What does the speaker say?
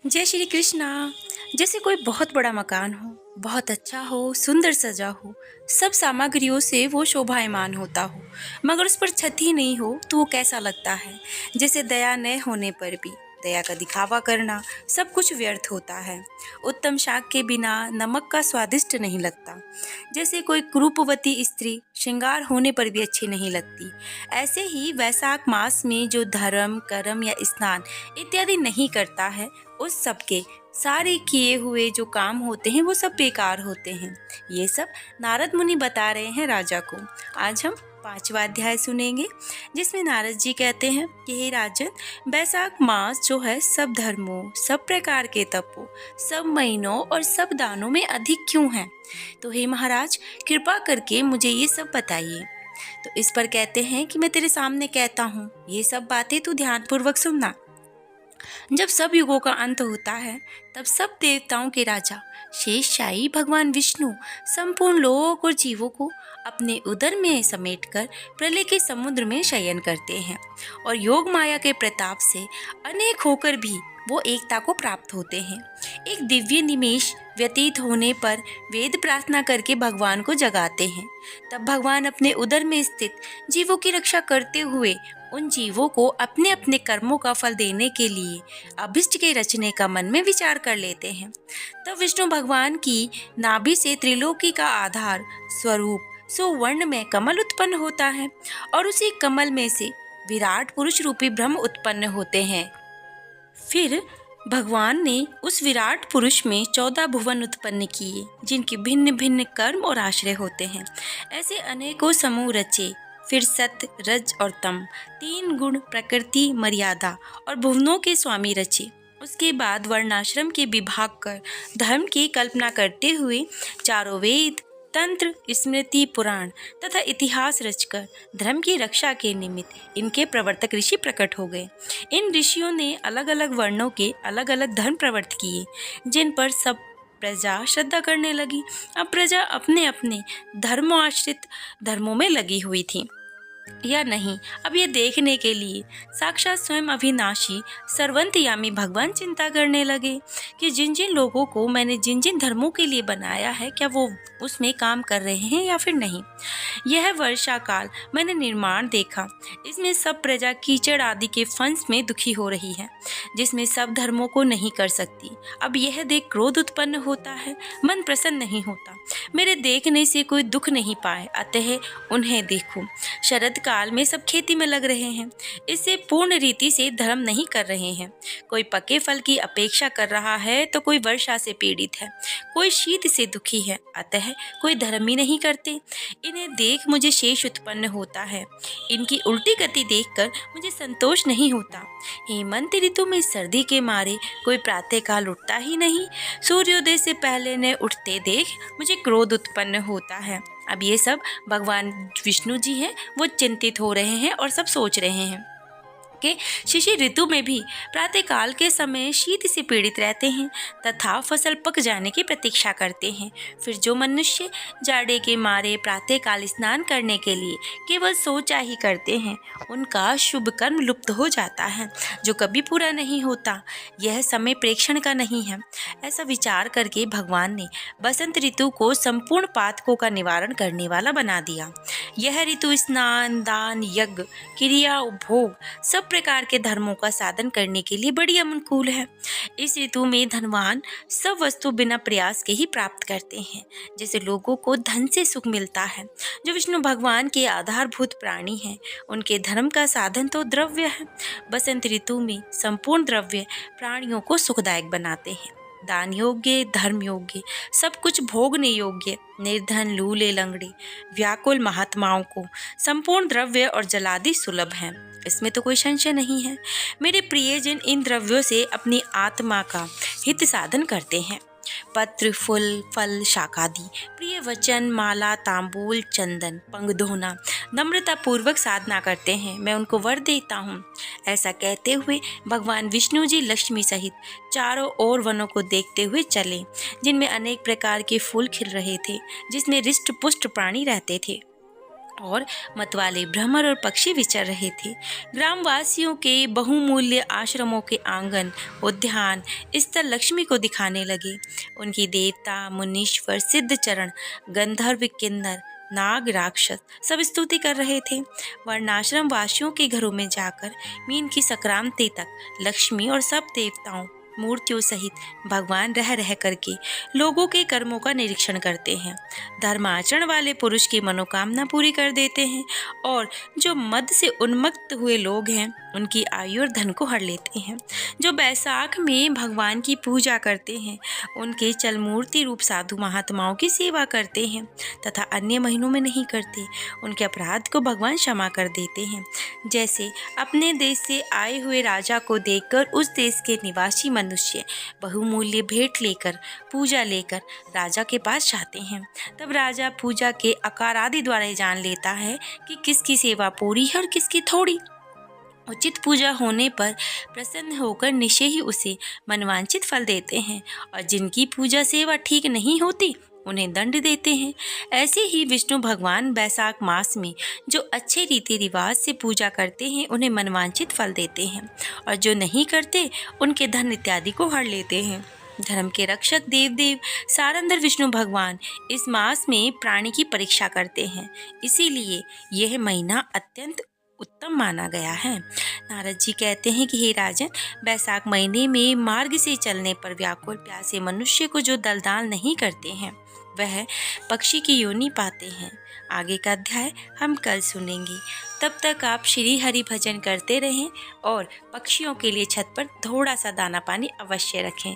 जय श्री कृष्णा। जैसे कोई बहुत बड़ा मकान हो, बहुत अच्छा हो, सुंदर सजा हो, सब सामग्रियों से वो शोभायमान होता हो, मगर उस पर छत ही नहीं हो तो वो कैसा लगता है। जैसे दया न होने पर भी दया का दिखावा करना, सब कुछ व्यर्थ होता है। उत्तम शाक के बिना नमक का स्वादिष्ट नहीं लगता। जैसे कोई कुरूपवती स्त्री श्रृंगार होने पर भी अच्छी नहीं लगती, ऐसे ही वैशाख मास में जो धर्म कर्म या स्नान इत्यादि नहीं करता है, उस सब के सारे किए हुए जो काम होते हैं वो सब बेकार होते हैं। ये सब नारद मुनि बता रहे हैं राजा को। आज हम 5वां अध्याय सुनेंगे, जिसमें नारद जी कहते हैं कि हे राजन, बैसाख मास जो है सब धर्मों, सब प्रकार के तपों, सब महीनों और सब दानों में अधिक क्यों है। तो हे महाराज, कृपा करके मुझे ये सब बताइए। तो इस पर कहते हैं कि मैं तेरे सामने कहता हूँ, ये सब बातें तू ध्यानपूर्वक सुनना। जब सब युगों का अंत होता है, तब सब देवताओं के राजा शेषशायी भगवान विष्णु संपूर्ण लोक और जीवों को अपने उदर में समेटकर प्रलय के समुद्र में शयन करते हैं, और योग माया के प्रताप से अनेक होकर भी वो एकता को प्राप्त होते हैं। एक दिव्य निमेष व्यतीत होने पर वेद प्रार्थना करके भगवान को जगाते हैं। तब भगवान अपने उदर में स्थित जीवों की रक्षा करते हुए उन जीवों को अपने अपने कर्मों का फल देने के लिए अभिष्ट के रचने का मन में विचार कर लेते हैं। तब विष्णु भगवान की नाभि से त्रिलोकी का आधार स्वरूप सुवर्ण में कमल उत्पन्न होता है, और उसी कमल में से विराट पुरुष रूपी ब्रह्म उत्पन्न होते हैं। फिर भगवान ने उस विराट पुरुष में 14 भुवन उत्पन्न किए, जिनके भिन्न भिन्न कर्म और आश्रय होते हैं। ऐसे अनेकों समूह रचे। फिर सत्य, रज और तम, 3 गुण प्रकृति, मर्यादा और भुवनों के स्वामी रचे। उसके बाद वर्णाश्रम के विभाग कर धर्म की कल्पना करते हुए चारों वेद, तंत्र, स्मृति, पुराण तथा इतिहास रचकर धर्म की रक्षा के निमित्त इनके प्रवर्तक ऋषि प्रकट हो गए। इन ऋषियों ने अलग अलग वर्णों के अलग अलग धर्म प्रवर्त किए, जिन पर सब प्रजा श्रद्धा करने लगी। अब प्रजा अपने अपने धर्माश्रित धर्मों में लगी हुई थी या नहीं, अब ये देखने के लिए साक्षात स्वयं अविनाशी सर्वंतयामी भगवान चिंता करने लगे कि जिन जिन लोगों को मैंने जिन जिन धर्मों के लिए बनाया है, क्या वो उसमें काम कर रहे हैं या फिर नहीं। यह वर्षा काल मैंने निर्माण देखा, इसमें सब प्रजा कीचड़ आदि के फंस में दुखी हो रही है, जिसमें सब धर्मों को नहीं कर सकती। अब यह देख क्रोध उत्पन्न होता है, मन प्रसन्न नहीं होता। मेरे देखने से कोई दुख नहीं पाए, अतः उन्हें देखो। शरद काल में सब खेती में लग रहे हैं, इससे पूर्ण रीति से धर्म नहीं कर रहे हैं। कोई पके फल की अपेक्षा कर रहा है तो कोई वर्षा से पीड़ित है, कोई शीत से दुखी है, अतः कोई धर्म ही नहीं करते। इन्हें देख मुझे शेष उत्पन्न होता है, इनकी उल्टी गति देखकर मुझे संतोष नहीं होता। हेमंत ऋतु में सर्दी के मारे कोई प्रातःकाल उठता ही नहीं, सूर्योदय से पहले न उठते देख मुझे क्रोध उत्पन्न होता है। अब ये सब भगवान विष्णु जी हैं, वो चिंतित हो रहे हैं और सब सोच रहे हैं कि शिशिर ऋतु में भी प्रातःकाल के समय शीत से पीड़ित रहते हैं तथा फसल पक जाने की प्रतीक्षा करते हैं। फिर जो मनुष्य जाड़े के मारे प्रातःकाल स्नान करने के लिए केवल सोचा ही करते हैं, उनका शुभ कर्म लुप्त हो जाता है, जो कभी पूरा नहीं होता। यह समय प्रेक्षण का नहीं है। ऐसा विचार करके भगवान ने बसंत ऋतु को संपूर्ण पातकों का निवारण करने वाला बना दिया। यह ऋतु स्नान, दान, यज्ञ, क्रिया, उपभोग सब प्रकार के धर्मों का साधन करने के लिए बड़ी अनुकूल है। इस ऋतु में धनवान सब वस्तु बिना प्रयास के ही प्राप्त करते हैं। जैसे लोगों को धन से सुख मिलता है, जो विष्णु भगवान के आधारभूत प्राणी हैं, उनके धर्म का साधन तो द्रव्य है। बसंत ऋतु में संपूर्ण द्रव्य प्राणियों को सुखदायक बनाते हैं। दान योग्य, धर्म योग्य, सब कुछ भोगने योग्य, निर्धन, लूले, लंगड़े, व्याकुल महात्माओं को संपूर्ण द्रव्य और जलादि सुलभ हैं। इसमें तो कोई संशय नहीं है। मेरे प्रियजन इन द्रव्यों से अपनी आत्मा का हित साधन करते हैं। पत्र, फूल, फल, शाकादि, प्रिय वचन, माला, तांबूल, चंदन, पंगधोना, नम्रता पूर्वक साधना करते हैं। मैं उनको वर देता हूँ। ऐसा कहते हुए भगवान विष्णु जी लक्ष्मी सहित चारों ओर वनों को देखते हुए चले, जिनमें अनेक प्रकार के फूल खिल रहे थे, जिसमें रिष्ट पुष्ट प्राणी रहते थे। और मतवाले भ्रमर और पक्षी विचर रहे थे। ग्रामवासियों के बहुमूल्य आश्रमों के आंगन, उद्यान, स्थल लक्ष्मी को दिखाने लगे। उनकी देवता, मुनीश्वर, सिद्ध चरण, गंधर्व, किन्नर, नाग, राक्षस सब स्तुति कर रहे थे। वर्णाश्रम वासियों के घरों में जाकर मीन की संक्रांति तक लक्ष्मी और सब देवताओं, मूर्तियों सहित भगवान रह रह करके लोगों के कर्मों का निरीक्षण करते हैं। धर्म आचरण वाले पुरुष की मनोकामना पूरी कर देते हैं और जो मद से उन्मत्त हुए लोग हैं उनकी आयु और धन को हर लेते हैं। जो बैसाख में भगवान की पूजा करते हैं उनके चलमूर्ति रूप साधु महात्माओं की सेवा करते हैं तथा अन्य महीनों में नहीं करते, उनके अपराध को भगवान क्षमा कर देते हैं। जैसे अपने देश से आए हुए राजा को देखकर उस देश के निवासी मनुष्य बहुमूल्य भेंट लेकर, पूजा लेकर राजा के पास जाते हैं, तब राजा पूजा के आकार आदि द्वारा ही जान लेता है कि किसकी सेवा पूरी है और किसकी थोड़ी। उचित पूजा होने पर प्रसन्न होकर निश्चय ही उसे मनवांछित फल देते हैं और जिनकी पूजा सेवा ठीक नहीं होती उन्हें दंड देते हैं। ऐसे ही विष्णु भगवान बैसाख मास में जो अच्छे रीति रिवाज से पूजा करते हैं उन्हें मनवांछित फल देते हैं और जो नहीं करते उनके धन इत्यादि को हर लेते हैं। धर्म के रक्षक देव सारंधर विष्णु भगवान इस मास में प्राणी की परीक्षा करते हैं, इसीलिए यह महीना अत्यंत उत्तम माना गया है। नारद जी कहते हैं कि हे राजन, बैसाख महीने में मार्ग से चलने पर व्याकुल प्यासे मनुष्य को जो दलदाल नहीं करते हैं वह पक्षी की योनि पाते हैं। आगे का अध्याय हम कल सुनेंगे। तब तक आप श्री हरि भजन करते रहें और पक्षियों के लिए छत पर थोड़ा सा दाना पानी अवश्य रखें।